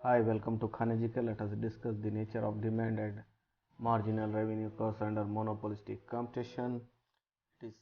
Hi, welcome to Khanajical. Let us discuss the nature of demand and marginal revenue curves under monopolistic competition. It is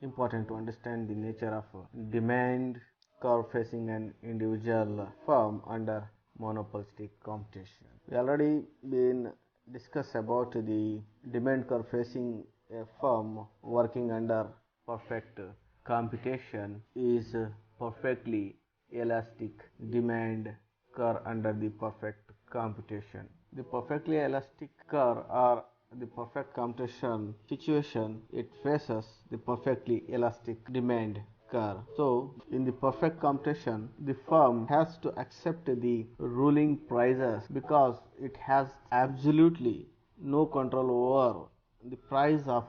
important to understand the nature of demand curve facing an individual firm under monopolistic competition. We already been discussed about the demand curve facing a firm working under perfect competition is perfectly elastic demand curve under the perfect competition. The perfectly elastic curve or the perfect competition situation, it faces the perfectly elastic demand curve. So, in the perfect competition, the firm has to accept the ruling prices because it has absolutely no control over the price of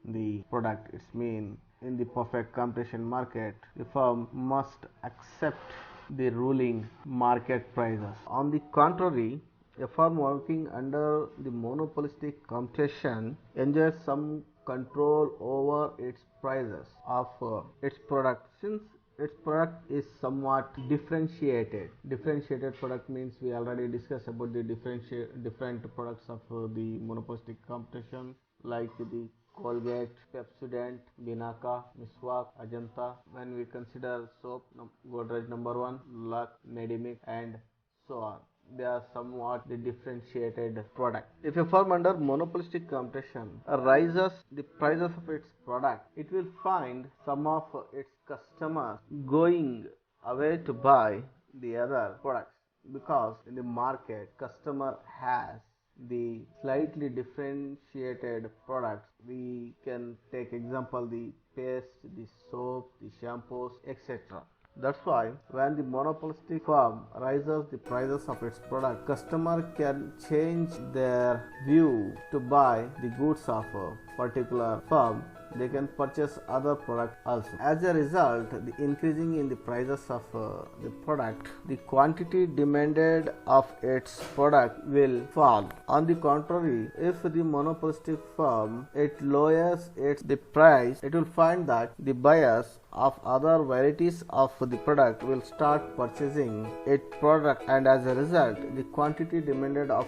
the product. It's mean in the perfect competition market, the firm must accept the ruling market prices. On the contrary, a firm working under the monopolistic competition enjoys some control over its prices of its product, since its product is somewhat differentiated. Differentiated product means we already discussed about the different products of the monopolistic competition, like the Colgate, Pepsodent, Binaka, Miswak, Ajanta. When we consider soap, Godrej number 1, Lux, Medimic, and so on. They are somewhat the differentiated product. If a firm under monopolistic competition raises the prices of its product, it will find some of its customers going away to buy the other products, because in the market customer has the slightly differentiated products. We can take example the paste, the soap, the shampoos, etc. That's why when the monopolistic firm raises the prices of its product, customer can change their view to buy the goods of a particular firm. They can purchase other products also. As a result, the increasing in the prices of the product, the quantity demanded of its product will fall. On the contrary, if the monopolistic firm it lowers the price, it will find that the buyers of other varieties of the product will start purchasing its product, and as a result the quantity demanded of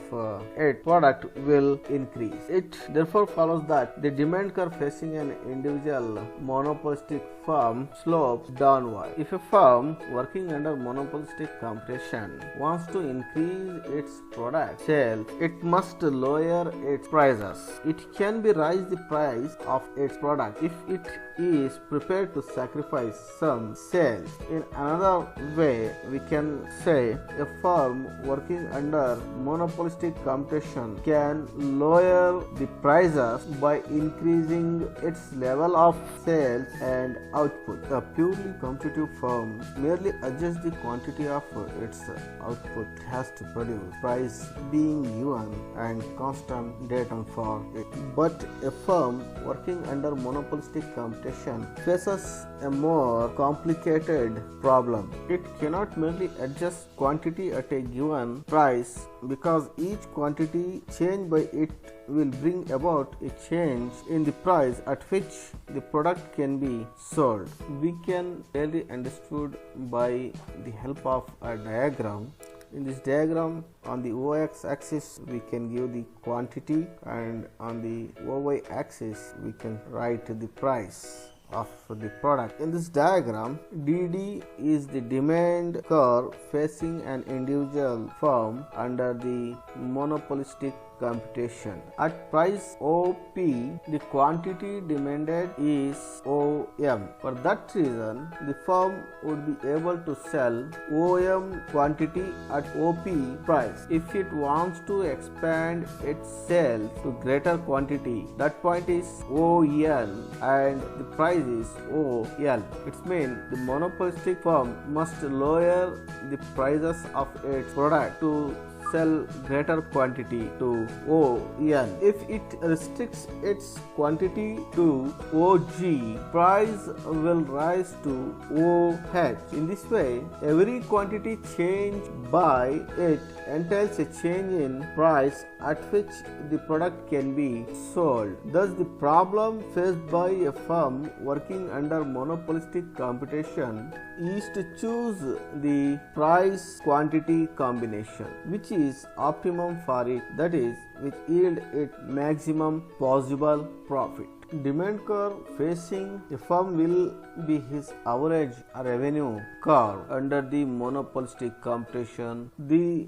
its product will increase. It therefore follows that the demand curve facing an individual monopolistic firm slopes downward. If a firm working under monopolistic competition wants to increase its product sales, it must lower its prices. It can be raise the price of its product if it is prepared to sacrifice some sales. In another way, we can say a firm working under monopolistic competition can lower the prices by increasing its level of sales and output. A purely competitive firm merely adjusts the quantity of its output has to produce, price being given and constant data for it. But a firm working under monopolistic competition faces a more complicated problem. It cannot merely adjust quantity at a given price, because each quantity changed by it will bring about a change in the price at which the product can be sold. We can clearly understood by the help of a diagram. In this diagram, on the OX axis we can give the quantity, and on the OY axis we can write the price of the product. In this diagram, DD is the demand curve facing an individual firm under the monopolistic competition. At price OP, the quantity demanded is OM. For that reason, the firm would be able to sell OM quantity at OP price. If it wants to expand its sales to greater quantity, that point is OL and the price is OL. It means the monopolistic firm must lower the prices of its product to sell greater quantity to ON. If it restricts its quantity to OG, price will rise to OH. In this way, every quantity change by it entails a change in price at which the product can be sold. Thus, the problem faced by a firm working under monopolistic competition is to choose the price quantity combination which is optimum for it, that is, which yield it maximum possible profit. Demand curve facing a firm will be his average revenue curve under the monopolistic competition. The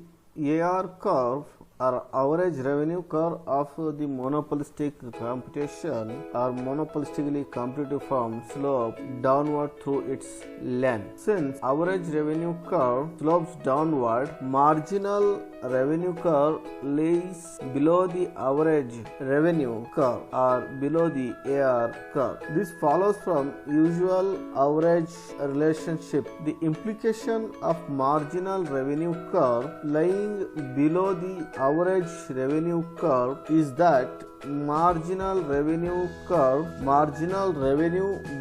AR curve or average revenue curve of the monopolistic competition or monopolistically competitive firm slope downward through its length. Since average revenue curve slopes downward, marginal revenue curve lays below the average revenue curve or below the AR curve. This follows from usual average relationship. The implication of marginal revenue curve lying below the average revenue curve is that marginal revenue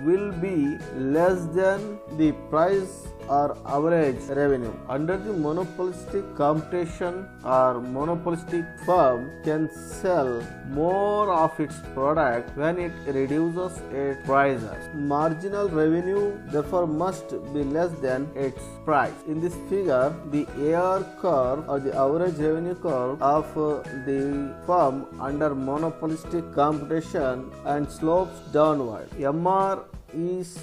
will be less than the price or average revenue. Under the monopolistic competition, or monopolistic firm can sell more of its product when it reduces its prices. Marginal revenue therefore must be less than its price. In this figure, the AR curve or the average revenue curve of the firm under monopolistic competition and slopes downward. MR is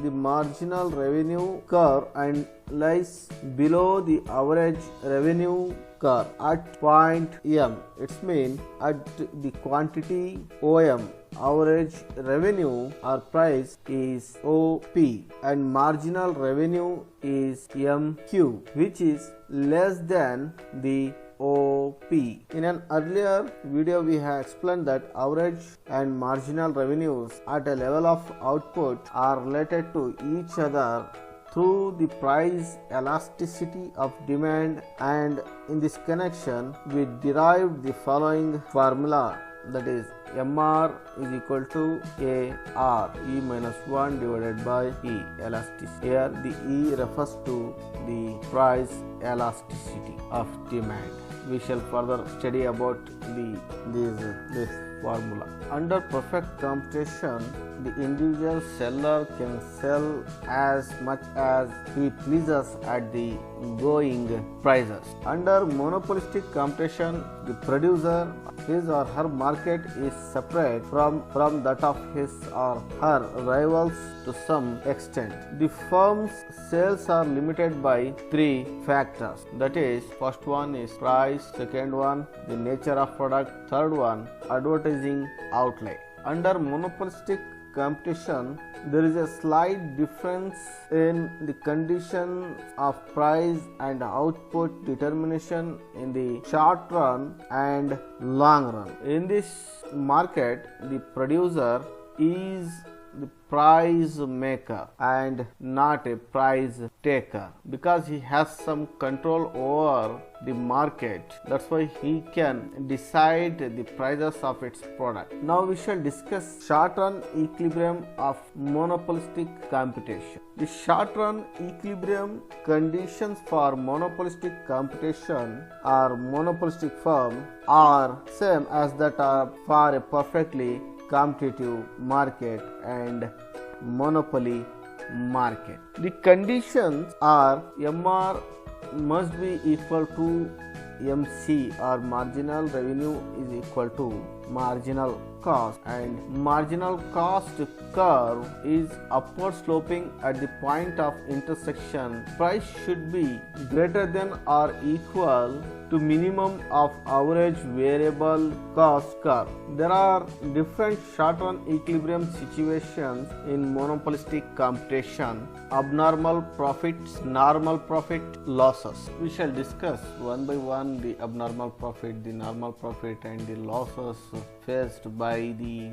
the marginal revenue curve and lies below the average revenue curve at point M. It means at the quantity OM, average revenue or price is OP and marginal revenue is MQ, which is less than the OP. In an earlier video, we have explained that average and marginal revenues at a level of output are related to each other through the price elasticity of demand, and in this connection we derived the following formula, that is MR is equal to AR, E minus 1 divided by E, elasticity. Here the E refers to the price elasticity of demand. We shall further study about this formula. Under perfect competition, the individual seller can sell as much as he pleases at the going prices. Under monopolistic competition, the producer, his or her market is separate from that of his or her rivals to some extent. The firm's sales are limited by three factors. That is, first one is price, second one the nature of product, third one advertising outlay. Under monopolistic competition, there is a slight difference in the condition of price and output determination in the short run and long run. In this market, the producer is the price maker and not a price taker, because he has some control over the market. That's why he can decide the prices of its product. Now we shall discuss short run equilibrium of monopolistic competition. The short run equilibrium conditions for monopolistic competition or monopolistic firm are same as that are for a perfectly competitive market and monopoly market. The conditions are MR must be equal to MC, or marginal revenue is equal to marginal cost, and marginal cost curve is upward sloping at the point of intersection. Price should be greater than or equal to minimum of average variable cost curve. There are different short run equilibrium situations in monopolistic competition: abnormal profits, normal profit, losses. We shall discuss one by one the abnormal profit, the normal profit and the losses faced by the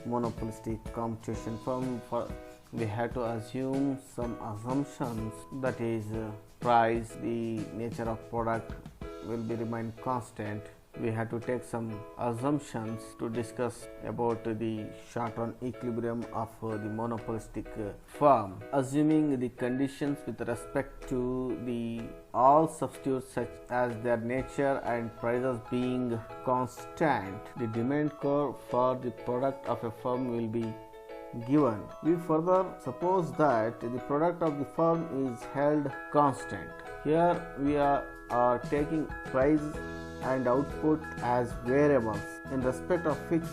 monopolistic competition firm. We have to assume some assumptions, that is price, the nature of product, will be remain constant. We have to take some assumptions to discuss about the short-run equilibrium of the monopolistic firm. Assuming the conditions with respect to the all substitutes such as their nature and prices being constant, the demand curve for the product of a firm will be given. We further suppose that the product of the firm is held constant. Here we are taking price and output as variables in respect of which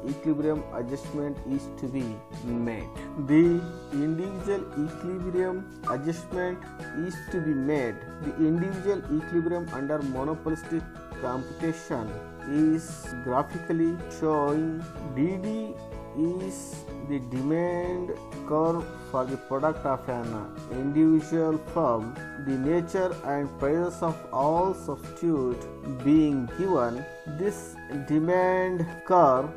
equilibrium adjustment is to be made. The individual equilibrium adjustment is to be made. The individual equilibrium under monopolistic competition is graphically showing DD is the demand curve for the product of an individual firm, the nature and prices of all substitute being given. This demand curve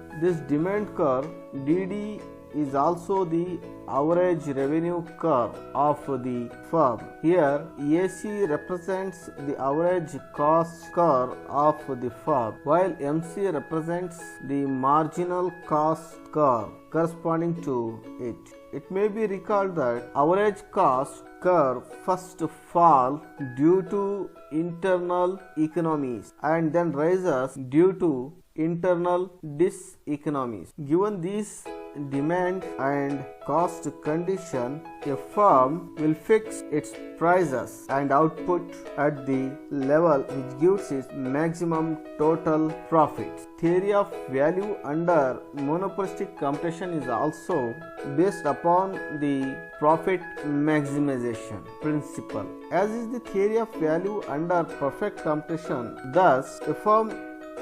DD is also the average revenue curve of the firm. Here AC represents the average cost curve of the firm, while MC represents the marginal cost curve corresponding to it. It may be recalled that average cost curve first fall due to internal economies and then rises due to internal diseconomies. Given these demand and cost condition, a firm will fix its prices and output at the level which gives its maximum total profits. Theory of value under monopolistic competition is also based upon the profit maximization principle, as is the theory of value under perfect competition. Thus, a firm,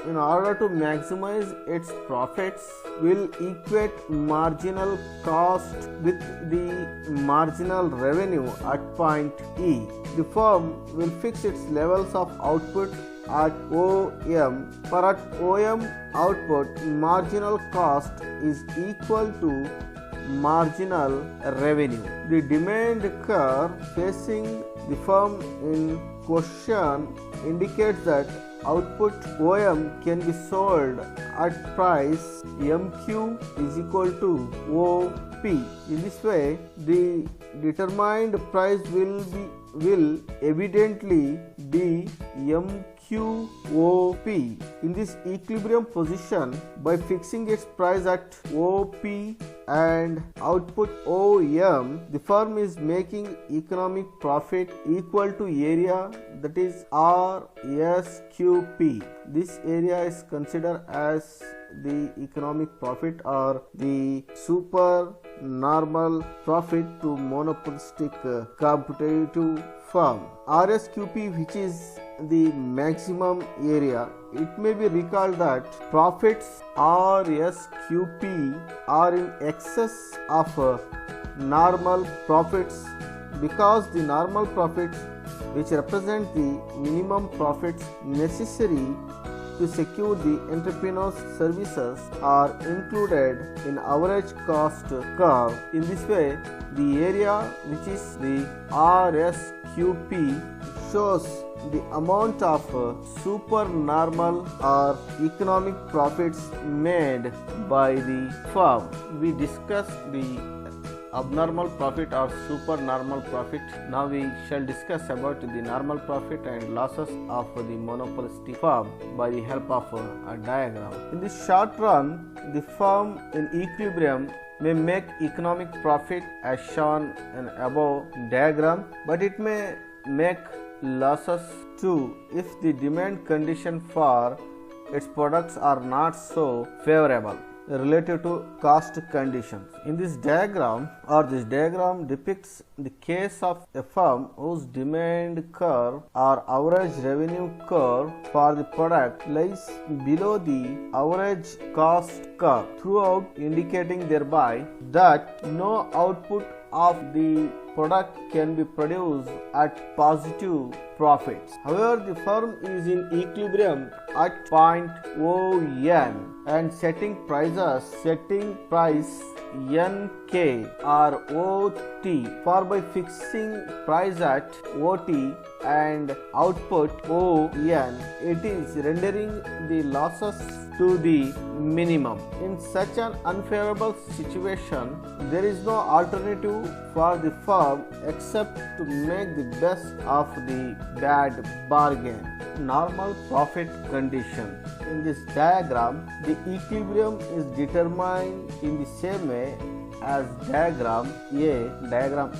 in order to maximize its profits, will equate marginal cost with the marginal revenue at point E. The firm will fix its levels of output at OM, for at OM output marginal cost is equal to marginal revenue. The demand curve facing the firm in question indicates that output OM can be sold at price MQ is equal to OP. In this way, the determined price will evidently be MQOP. In this equilibrium position, by fixing its price at OP and output OM, the firm is making economic profit equal to area, that is RSQP. This area is considered as the economic profit or the super normal profit to monopolistic competitive firm. RSQP, which is the maximum area. It may be recalled that profits RSQP are in excess of normal profits because the normal profits, which represent the minimum profits necessary to secure the entrepreneur's services, are included in average cost curve. In this way, the area, which is the RSQP, shows the amount of supernormal or economic profits made by the firm. We discussed the abnormal profit or supernormal profit. Now we shall discuss about the normal profit and losses of the monopolistic firm by the help of a diagram. In the short run, the firm in equilibrium may make economic profit as shown in above diagram, but it may make losses too if the demand condition for its products are not so favorable relative to cost conditions. In this diagram depicts the case of a firm whose demand curve or average revenue curve for the product lies below the average cost curve throughout, indicating thereby that no output of the product can be produced at positive profits. However, the firm is in equilibrium at point ON and setting price NK or OT, for by fixing price at OT and output ON, it is rendering the losses to the minimum. In such an unfavorable situation, there is no alternative for the firm except to make the best of the bad bargain. Normal profit condition. In this diagram, the equilibrium is determined in the same way as diagram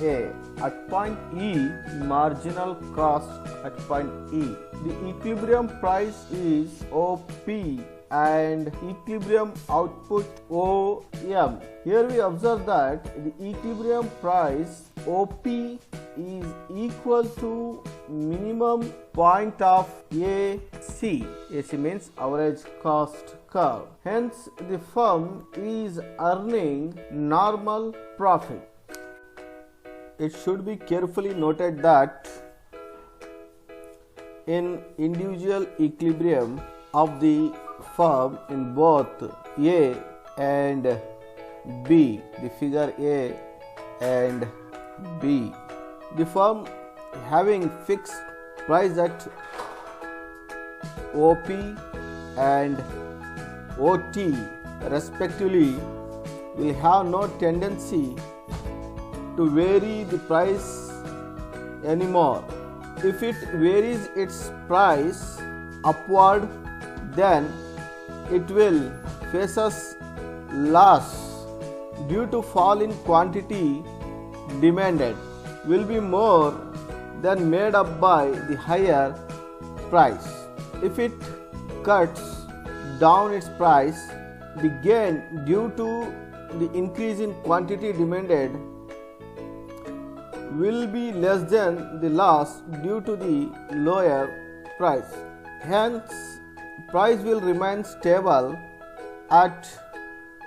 A. At point E, marginal cost at point E. The equilibrium price is OP and equilibrium output OM. Here we observe that the equilibrium price OP is equal to minimum point of AC. AC means average cost curve. Hence, the firm is earning normal profit. It should be carefully noted that in individual equilibrium of the firm in both A and B, the figure A and B, the firm having fixed price at OP and OT respectively will have no tendency to vary the price anymore. If it varies its price upward, then it will face us loss due to fall in quantity demanded will be more than made up by the higher price. If it cuts down its price, the gain due to the increase in quantity demanded will be less than the loss due to the lower price. Hence, price will remain stable at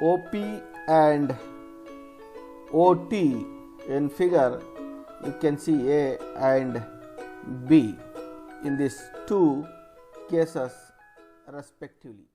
OP and OT. In figure, you can see A and B in these two cases respectively.